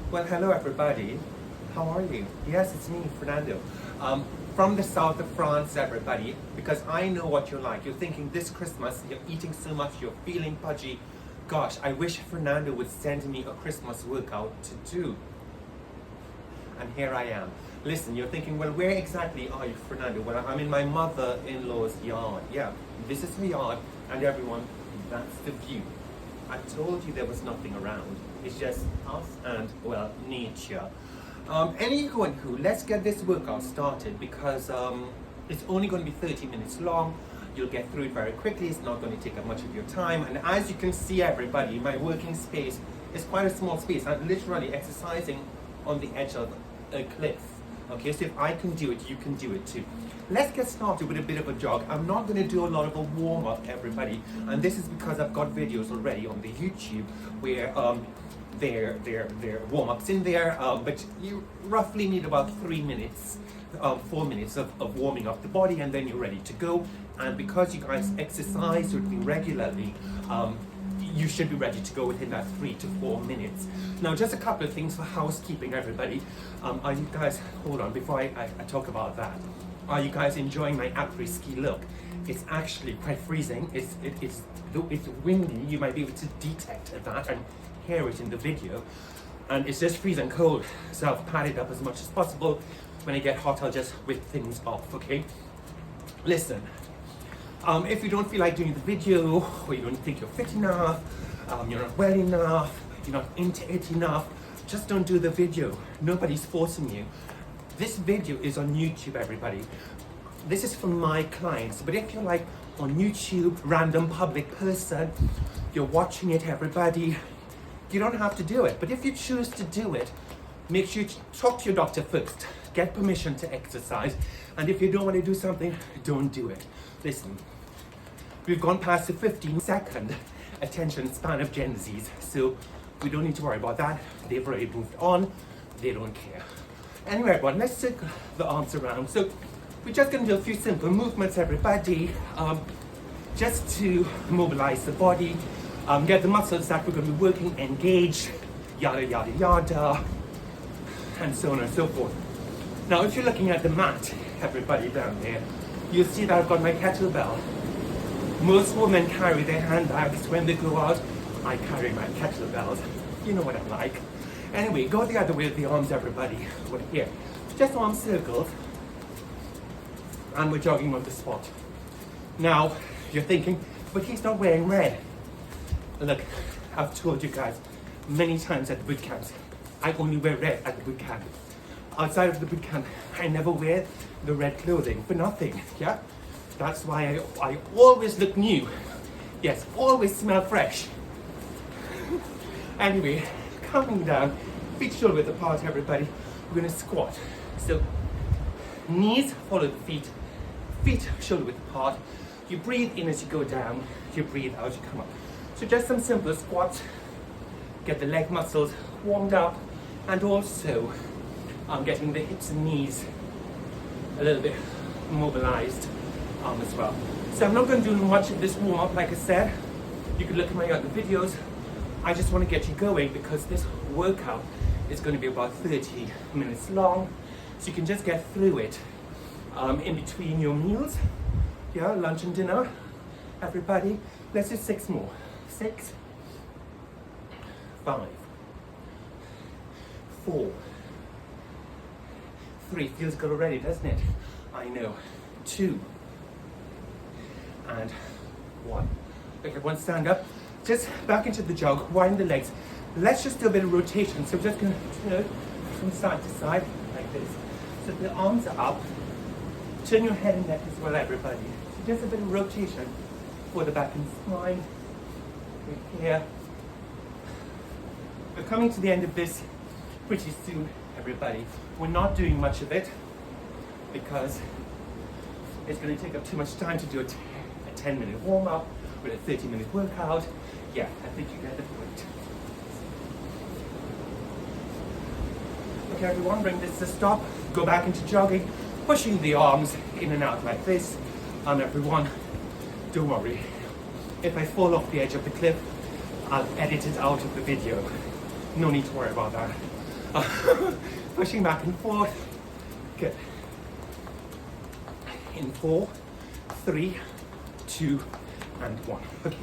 Well, hello everybody. How are you? Yes, it's me, Fernando. From the south of France, everybody, because I know what you're like. You're thinking this Christmas, you're eating so much, you're feeling pudgy. Gosh, I wish Fernando would send me a Christmas workout to do. And here I am. Listen, you're thinking, well, where exactly are you, Fernando? Well, I'm in my mother-in-law's yard. Yeah, this is her yard, and everyone, that's the view. I told you there was nothing around. It's just us and, well, nature. Anywho, let's get this workout started because it's only going to be 30 minutes long. You'll get through it very quickly. It's not going to take up much of your time. And as you can see, everybody, my working space is quite a small space. I'm literally exercising on the edge of a cliff. Okay, so if I can do it, you can do it too. Let's get started with a bit of a jog. I'm not going to do a lot of a warm-up, everybody, and this is because I've got videos already on the YouTube where there are warm-ups in there, but you roughly need about 3 minutes, 4 minutes of warming up the body, and then you're ready to go. And because you guys exercise regularly, you should be ready to go within that 3 to 4 minutes. Now, just a couple of things for housekeeping, everybody. Are you guys, hold on, before I talk about that, are you guys enjoying my après-ski look? It's actually quite freezing. Though it's windy, you might be able to detect that and hear it in the video. And it's just freezing cold, so I've padded up as much as possible. When I get hot, I'll just whip things off, okay? Listen. If you don't feel like doing the video, or you don't think you're fit enough, you're not well enough, you're not into it enough, just don't do the video. Nobody's forcing you. This video is on YouTube, everybody. This is for my clients, but if you're like on YouTube, random public person, you're watching it, everybody, you don't have to do it. But if you choose to do it, make sure you talk to your doctor first, get permission to exercise, and if you don't want to do something, don't do it. Listen. We've gone past the 15-second attention span of Gen Zs, so we don't need to worry about that. They've already moved on. They don't care. Anyway, everyone, let's circle the arms around. So we're just going to do a few simple movements, everybody, just to mobilize the body, get the muscles that we're going to be working engaged, yada, yada, yada, and so on and so forth. Now, if you're looking at the mat, everybody down there, you'll see that I've got my kettlebell. Most women carry their handbags when they go out. I carry my kettlebells. You know what I'm like. Anyway, go the other way with the arms, everybody. We're here. Just arm circles. And we're jogging on the spot. Now, you're thinking, but he's not wearing red. Look, I've told you guys many times at the boot camps, I only wear red at the boot camp. Outside of the boot camp, I never wear the red clothing for nothing, yeah? That's why I always look new. Yes, always smell fresh. Anyway, coming down, feet shoulder width apart, everybody. We're gonna squat. So, knees follow the feet, feet shoulder width apart. You breathe in as you go down, you breathe out as you come up. So just some simple squats, get the leg muscles warmed up, and also getting the hips and knees a little bit mobilized. As well. So I'm not going to do much of this warm-up, like I said. You can look at my other videos. I just want to get you going because this workout is going to be about 30 minutes long. So you can just get through it in between your meals. Yeah, lunch and dinner. Everybody, let's do 6 more. 6, 5, 4, 3. Feels good already, doesn't it? I know. 2, and 1. Okay, one, stand up. Just back into the jog, wind the legs. Let's just do a bit of rotation. So we're just gonna turn from side to side like this. So the arms are up. Turn your head and neck as well, everybody. So just a bit of rotation for the back and spine. Right here. We're coming to the end of this pretty soon, everybody. We're not doing much of it because it's going to take up too much time to do a 10-minute warm-up with a 30-minute workout. Yeah, I think you get the point. Okay, everyone, bring this to stop. Go back into jogging, pushing the arms in and out like this. And everyone, don't worry. If I fall off the edge of the cliff, I'll edit it out of the video. No need to worry about that. Pushing back and forth. Good. In 4, 3, 2, and 1. Okay.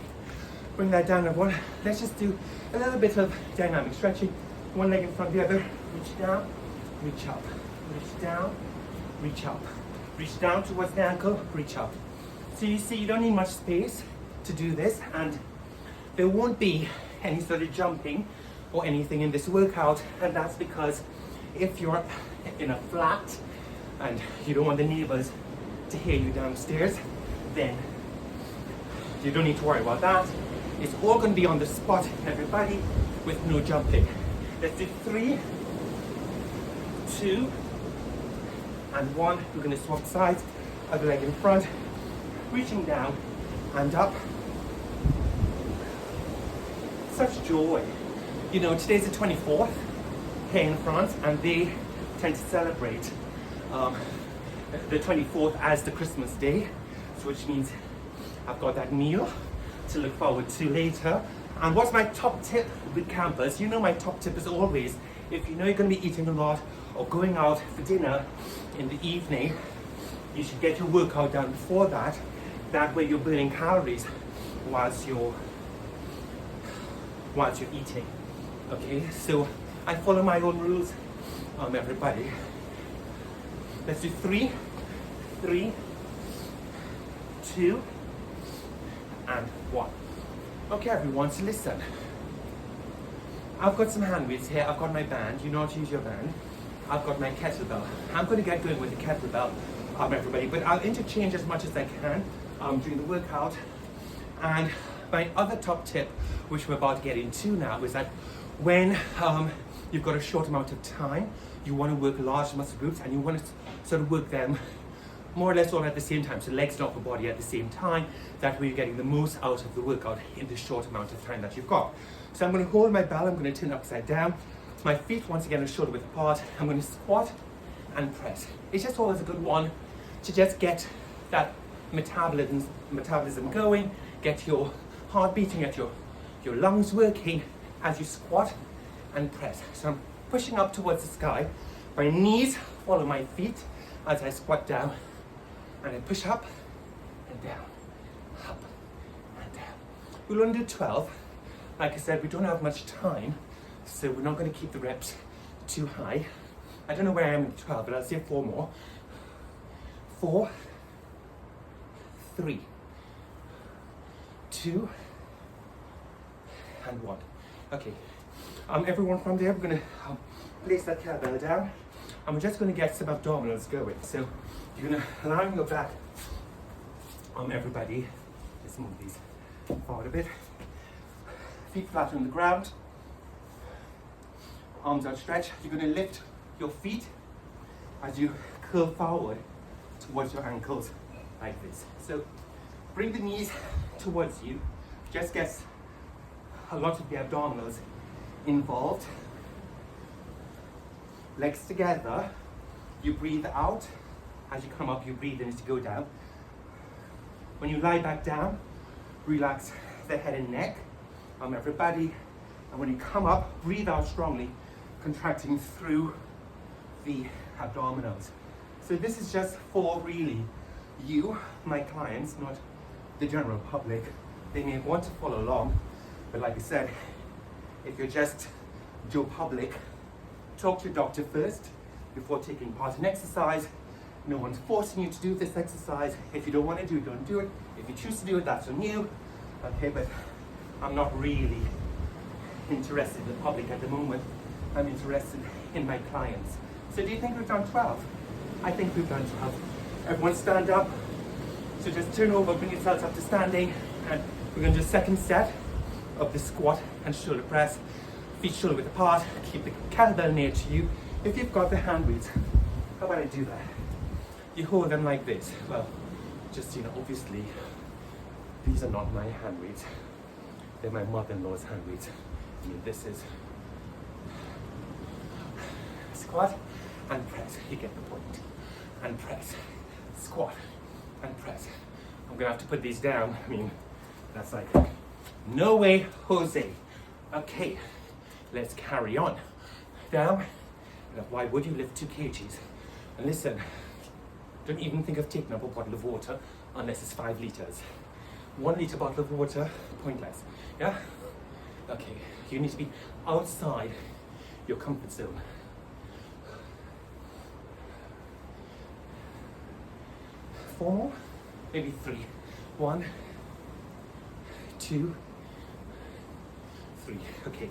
Bring that down, everyone. Let's just do a little bit of dynamic stretching. One leg in front of the other. Reach down, reach up. Reach down, reach up. Reach down towards the ankle, reach up. So you see, you don't need much space to do this, and there won't be any sort of jumping or anything in this workout, and that's because if you're in a flat and you don't want the neighbors to hear you downstairs, then you don't need to worry about that. It's all going to be on the spot, everybody, with no jumping. Let's do 3, 2, and 1. We're going to swap sides. Other leg in front, reaching down and up. Such joy. You know, today's the 24th here in France, and they tend to celebrate the 24th as the Christmas day, so which means I've got that meal to look forward to later. And what's my top tip with campers? You know, my top tip is always, if you know you're going to be eating a lot or going out for dinner in the evening, you should get your workout done before that. That way you're burning calories whilst you're eating. Okay, so I follow my own rules, everybody. Let's do 3, 2, and 1. Okay, everyone, so listen. I've got some hand weights here. I've got my band. You know how to use your band. I've got my kettlebell. I'm going to get going with the kettlebell, everybody, but I'll interchange as much as I can during the workout. And my other top tip, which we're about to get into now, is that when you've got a short amount of time, you want to work large muscle groups, and you want to sort of work them more or less all at the same time, so legs and upper body at the same time. That way you're getting the most out of the workout in the short amount of time that you've got. So I'm going to hold my bell, I'm going to turn upside down. My feet once again are shoulder width apart. I'm going to squat and press. It's just always a good one to just get that metabolism going, get your heart beating, get your lungs working as you squat and press. So I'm pushing up towards the sky. My knees follow my feet as I squat down, and I push up and down, up and down. We'll only do 12. Like I said, we don't have much time, so we're not going to keep the reps too high. I don't know where I am in 12, but I'll say 4 more. 4, 3, 2, and 1. Okay, everyone from there, we're going to place that kettlebell down, and we're just going to get some abdominals going. So you're going to lie on your back, everybody. Let's move these forward a bit. Feet flat on the ground, arms outstretched. You're going to lift your feet as you curl forward towards your ankles like this. So bring the knees towards you. Just get a lot of the abdominals involved. Legs together. You breathe out. As you come up, you breathe in as you go down. When you lie back down, relax the head and neck, everybody. And when you come up, breathe out strongly, contracting through the abdominals. So this is just for really you, my clients, not the general public. They may want to follow along, but like I said, if you're just Joe Public, talk to your doctor first before taking part in exercise. No one's forcing you to do this exercise. If you don't want to do it, don't do it. If you choose to do it, that's on you. Okay, but I'm not really interested in the public at the moment. I'm interested in my clients. So do you think we've done 12? I think we've done 12. Everyone stand up. So just turn over, bring yourselves up to standing, and we're going to do a second set of the squat and shoulder press. Feet shoulder width apart. Keep the kettlebell near to you. If you've got the hand weights, how about I do that? You hold them like this. Well, just, obviously, these are not my hand weights. They're my mother-in-law's hand weights. I mean, this is squat and press. You get the point. And press. Squat and press. I'm gonna have to put these down. I mean, that's like, no way, Jose. Okay, let's carry on. Down. Now, why would you lift 2 kgs? And listen, don't even think of taking up a bottle of water unless it's 5 liters. 1 liter bottle of water, pointless. Yeah? Okay, you need to be outside your comfort zone. Four more, maybe 3. 1, 2, 3. Okay,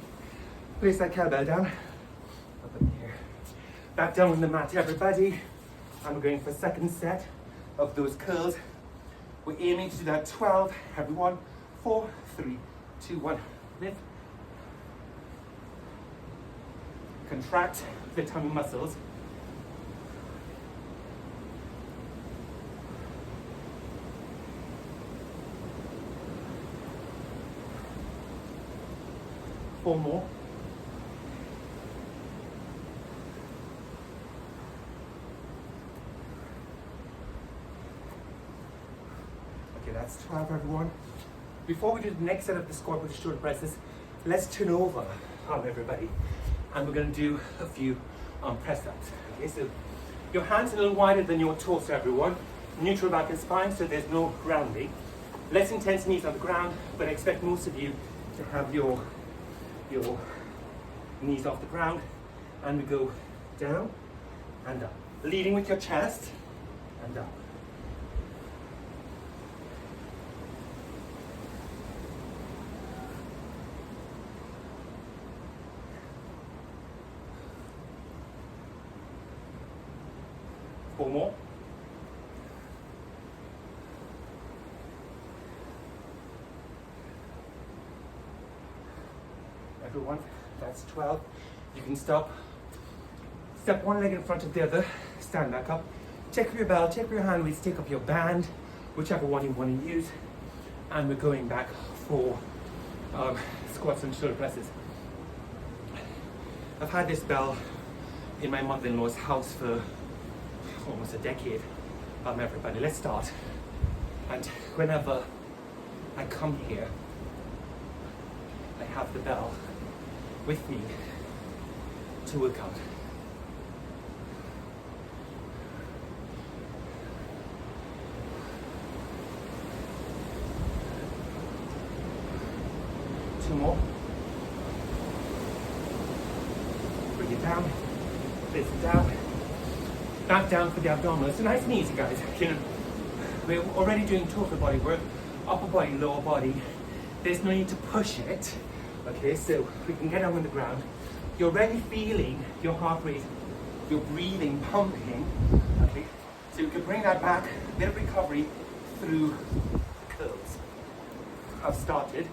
place that kettlebell down. Up in here. Back down on the mat, everybody. And we're going for a second set of those curls. We're aiming to do that 12, everyone. 4, 3, 2, 1. Lift. Contract the tummy muscles. Four more. Okay, that's 12, everyone. Before we do the next set of the squat with the shoulder presses, let's turn over, everybody. And we're going to do a few press-ups. Okay, so your hands are a little wider than your torso, everyone. Neutral back and spine, so there's no grounding. Less intense knees on the ground, but I expect most of you to have your knees off the ground. And we go down and up. Leading with your chest and up. Four more. Everyone, that's 12. You can stop. Step one leg in front of the other. Stand back up. Check up your bell, check your hand weights, take up your band, whichever one you want to use. And we're going back for squats and shoulder presses. I've had this bell in my mother-in-law's house for almost a decade. Everybody, let's start. And whenever I come here, I have the bell with me to work out. Two more. Bring it down. Place it down. Back down for the abdominals. It's nice and easy, guys. You know, we're already doing total body work, upper body, lower body. There's no need to push it. Okay, so we can get down on the ground. You're already feeling your heart rate, your breathing pumping. Okay, so you can bring that back, a bit of recovery through curls. I've started.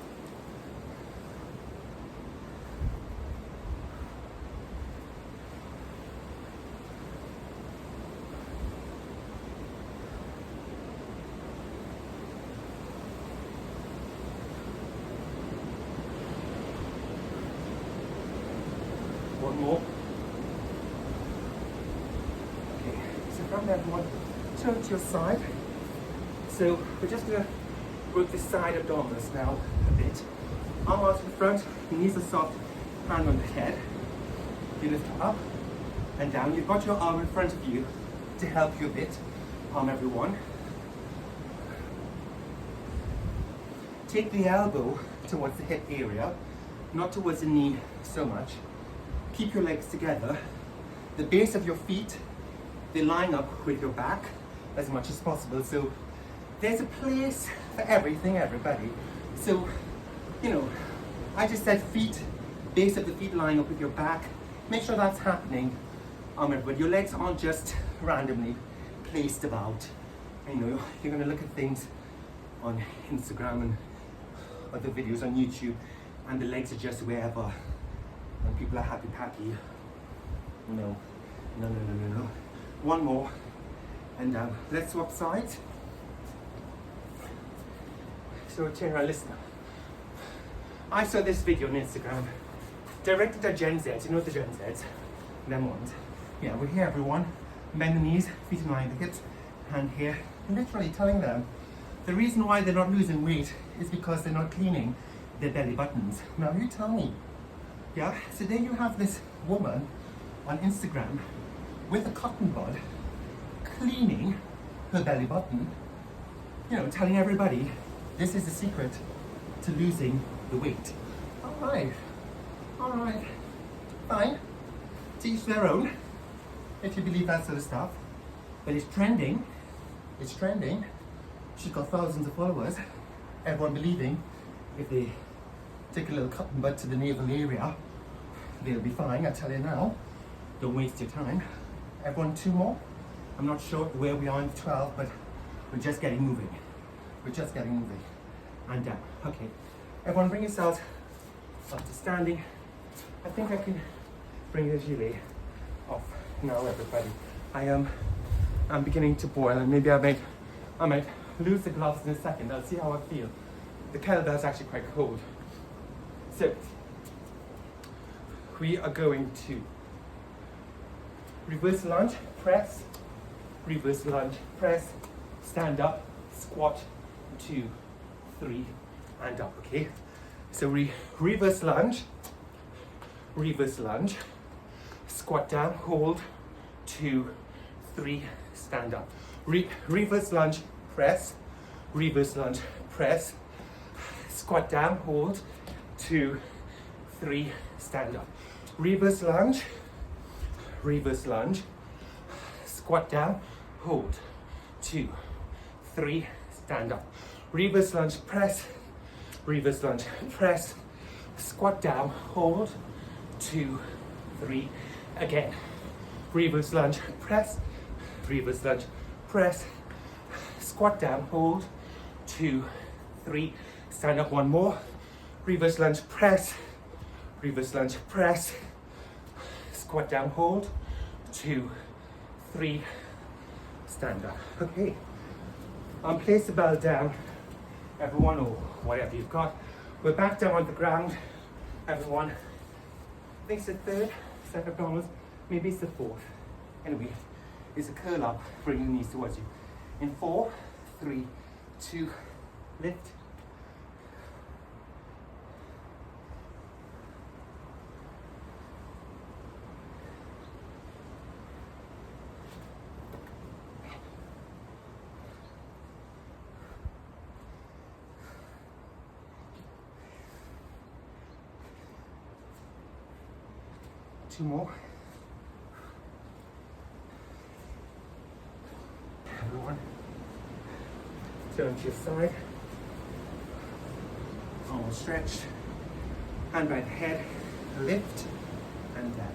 One more. Okay, so from that one, turn to your side. So we're just going to work the side abdominals now a bit. Arm out to the front, knees are soft, hand on the head. You lift up and down. You've got your arm in front of you to help you a bit. Everyone. Take the elbow towards the hip area, not towards the knee so much. Keep your legs together. The base of your feet, they line up with your back as much as possible. So there's a place for everything, everybody. So, you know, I just said feet, base of the feet line up with your back. Make sure that's happening. Everybody, your legs aren't just randomly placed about. You know, you're gonna look at things on Instagram and other videos on YouTube, and the legs are just wherever. And people are happy-pappy. No. One more. And let's swap sides. So turn around, listen. I saw this video on Instagram, directed at Gen Z. You know the Gen Zs? Them ones. Yeah, we're here, everyone. Bend the knees, feet in line, the hips, hand here. I'm literally telling them the reason why they're not losing weight is because they're not cleaning their belly buttons. Now you tell me, Yeah, so then you have this woman on Instagram with a cotton bud cleaning her belly button, you know, telling everybody this is the secret to losing the weight. All right, fine. To each their own, if you believe that sort of stuff. But it's trending. She's got thousands of followers. Everyone believing if they take a little cotton bud to the navel area, they'll be fine, I tell you now. Don't waste your time. Everyone, 2 more? I'm not sure where we are in 12, but we're just getting moving. And down. Okay. Everyone bring yourselves up to standing. I think I can bring the gilet off now, everybody. I'm beginning to boil, and maybe I might lose the gloves in a second. I'll see how I feel. The kettlebell's actually quite cold. So, we are going to reverse lunge, press, reverse lunge, press, stand up, squat, 2, 3, and up, okay? So reverse lunge, squat down, hold, 2, 3, stand up. Reverse lunge, press, squat down, hold, 2, 3, stand up. Reverse lunge, squat down, hold, 2, 3, stand up. Reverse lunge, press, squat down, hold, 2, 3, again. Reverse lunge, press, squat down, hold, 2, 3, stand up. One more. Reverse lunge, press, squat down, hold, 2, 3, stand up. Okay. Place the bell down, everyone, or whatever you've got. We're back down on the ground, everyone. I think it's the 3rd set of abdominals, maybe it's the 4th. Anyway, it's a curl up, bring the knees towards you. In 4, 3, 2, lift. Two more. Everyone, turn to your side. Arms stretched. Hand by the head, lift and down.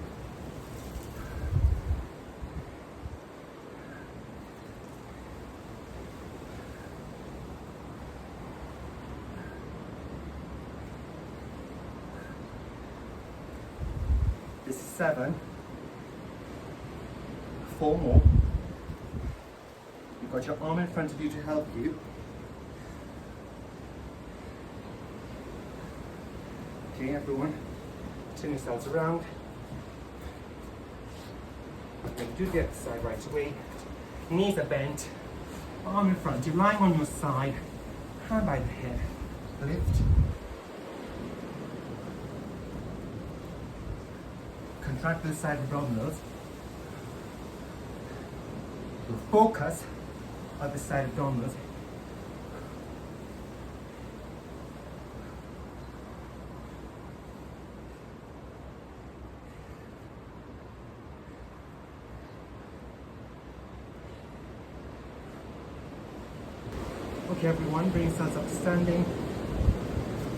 This is 7. 4 more. You've got your arm in front of you to help you. Okay, everyone, turn yourselves around. I'm going to do the other side right away. Knees are bent, arm in front. You're lying on your side, hand by the head, lift. Contract the side abdominals. We'll focus on the side abdominals. Okay, everyone, bring yourselves up to standing.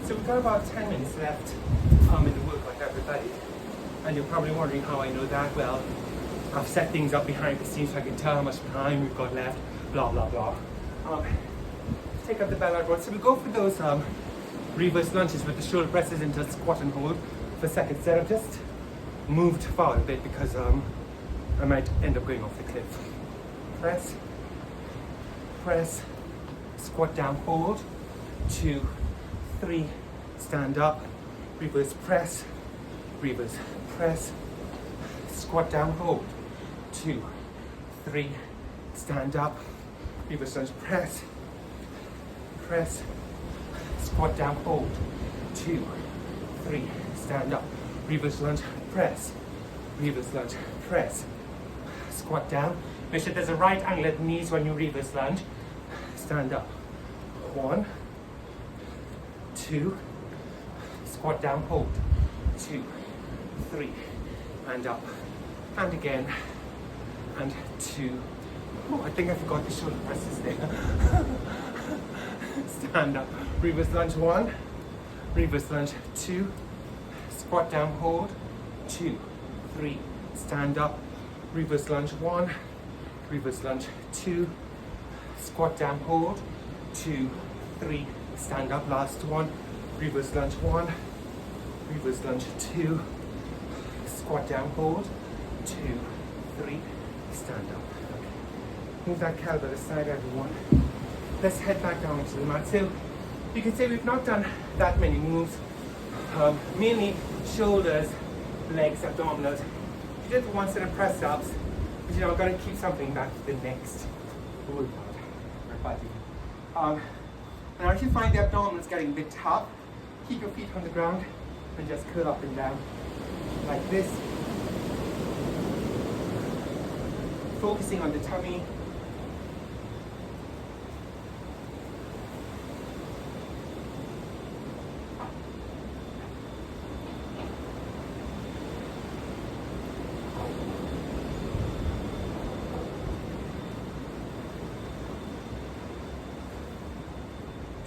So we've got about 10 minutes left in the workout, everybody. And you're probably wondering how I know that. Well, I've set things up behind the scenes so I can tell how much time we've got left, blah, blah, blah. Take up the bell out. So we'll go for those reverse lunges with the shoulder presses into a squat and hold for a second set. I've just moved forward a bit because I might end up going off the cliff. Press, squat down, hold, 2, 3, stand up, reverse press, squat down, hold, 2, 3, stand up, reverse lunge, press, squat down, hold, 2, 3, stand up, reverse lunge, press, reverse lunge, press. Squat down. Make sure there's a right angle at the knees when you reverse lunge. Stand up. 1, 2, squat down, hold. 2, 3, and up. And again, and 2. Oh, I think I forgot the shoulder presses there. Stand up. Reverse lunge 1, reverse lunge 2, squat down, hold. 2, 3, stand up. Reverse lunge 1, reverse lunge 2, squat down, hold. 2, 3, stand up. Last one. Reverse lunge 1, reverse lunge 2, squat down, hold. 2, 3, stand up. Okay. Move that kettlebell aside, everyone. Let's head back down to the mat. So you can say we've not done that many moves. Mainly shoulders, legs, abdominals. We did one set of press ups, but you know, I'm going to keep something back for the next workout. My body. Now if you find the abdominals getting a bit tough, keep your feet on the ground and just curl up and down like this. Focusing on the tummy.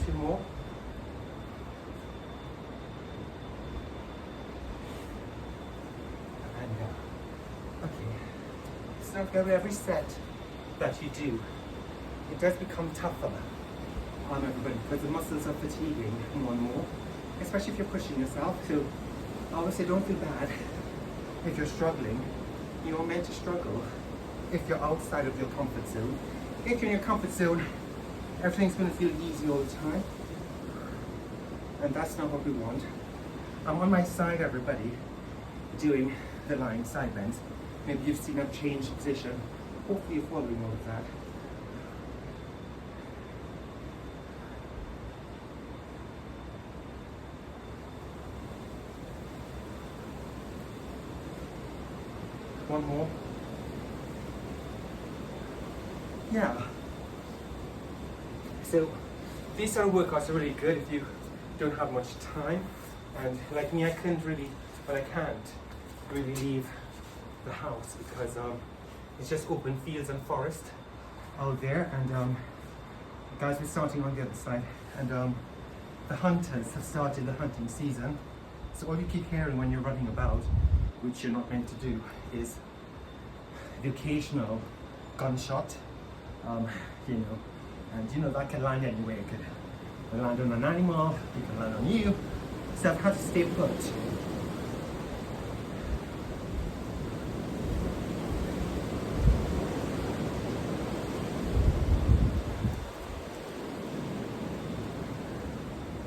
Two more. And okay. It's not every set that you do, it does become tougher on everybody because the muscles are fatiguing more and more, especially if you're pushing yourself. So obviously don't feel bad if you're struggling. You're meant to struggle if you're outside of your comfort zone. If you're in your comfort zone, everything's going to feel easy all the time, and that's not what we want. I'm on my side, everybody, doing the lying side bends. Maybe you've seen I've changed position. Hopefully you're following all of that. One more. Yeah. So these sort of workouts are really good if you don't have much time. And like me, I can't really leave the house because it's just open fields and forest out there, and guys, we're starting on the other side, and the hunters have started the hunting season. So all you keep hearing when you're running about, which you're not meant to do, is the occasional gunshot, you know, and you know that can land anywhere. It could land on an animal, it can land on you. So I've had to stay put.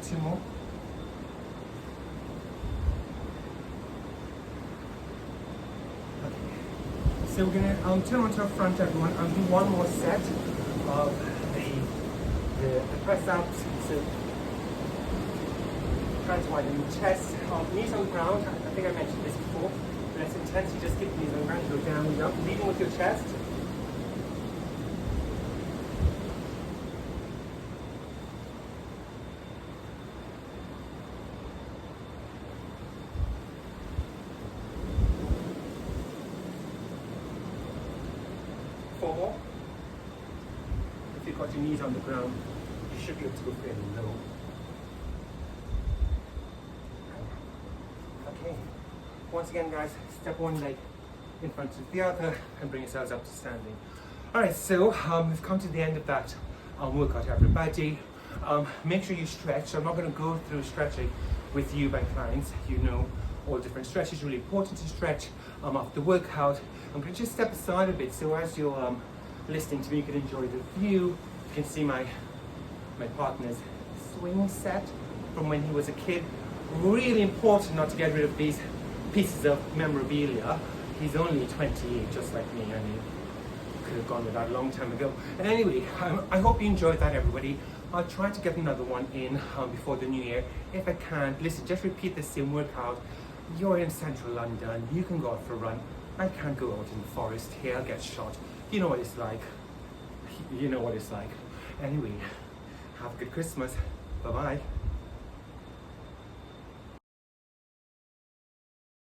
Two more. Okay. So we're gonna turn onto our front, everyone, and do one more set of the press ups. So try to widen your chest, knees on the ground. I think I mentioned this before. Less intense. You just keep the knees on the ground. Go down and up, leading with your chest. Four more. If you've got your knees on the ground, you should be able to go fairly low. Okay. Once again, guys, step one leg in front of the other and bring yourselves up to standing. All right, so we've come to the end of that workout, everybody. Make sure you stretch. So I'm not going to go through stretching with you, my clients. You know all different stretches. Really important to stretch after the workout. I'm going to just step aside a bit, so as you're listening to me, you can enjoy the view. You can see my partner's swing set from when he was a kid. Really important not to get rid of these pieces of memorabilia. He's only 28, just like me. I mean, could have gone with that a long time ago. And anyway, I hope you enjoyed that, everybody. I'll try to get another one in before the new year if I can. Listen, just repeat the same workout You're in central London, you can go out for a run. I can't go out in the forest here, I'll get shot. You know what it's like. You know what it's like. Anyway, have a good Christmas. Bye-bye.